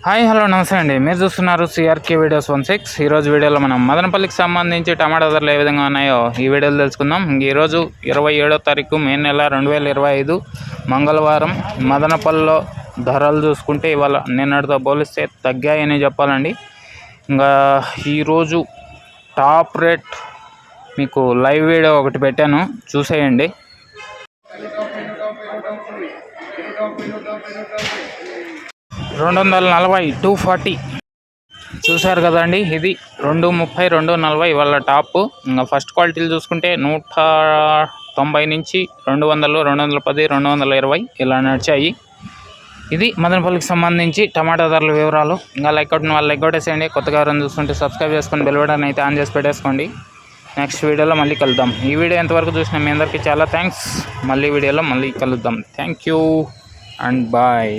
Hi hello నమస్తే అండి. మీరు చూస్తున్నారు సిఆర్కే వీడియోస్ 16. ఈరోజు వీడియోలో మనం మదనపల్లికి సంబంధించి టమాటా ధరలు ఏ విధంగా ఉన్నాయో ఈ వీడియోలో తెలుసుకుందాం. ఈరోజు 27వ తారీఖు మే నెల 2025 మంగళవారం. మదనపల్లిలో ధరలు చూసుకుంటే ఇవాళ నిన్నటితో పోలిస్తే తగ్గాయని చెప్పాలండి. ఇంకా ఈరోజు టాప్ రేట్ మీకు లైవ్ వీడియో ఒకటి పెట్టాను, చూసేయండి. 240 240 చూశారు కదండి. ఇది 230 240 వాళ్ళ టాప్. ఇంకా ఫస్ట్ క్వాలిటీలు చూసుకుంటే 190 నుంచి 200 210 220 ఇలా నడిచాయి. ఇది మదనపల్లికి సంబంధించి టమాటా ధరల వివరాలు. ఇంకా లైక్ అవుట్ వాళ్ళు లైక్ కొట్టేసేయండి. కొత్తగా ఎవరైనా చూస్తుంటే సబ్స్క్రైబ్ చేసుకొని బెల్ బటన్ అయితే ఆన్ చేసి పెట్టేసుకోండి. నెక్స్ట్ వీడియోలో మళ్ళీ కలుద్దాం. ఈ వీడియో ఎంతవరకు చూసినా మీ అందరికీ చాలా థ్యాంక్స్. మళ్ళీ వీడియోలో మళ్ళీ కలుద్దాం. Thank you and bye.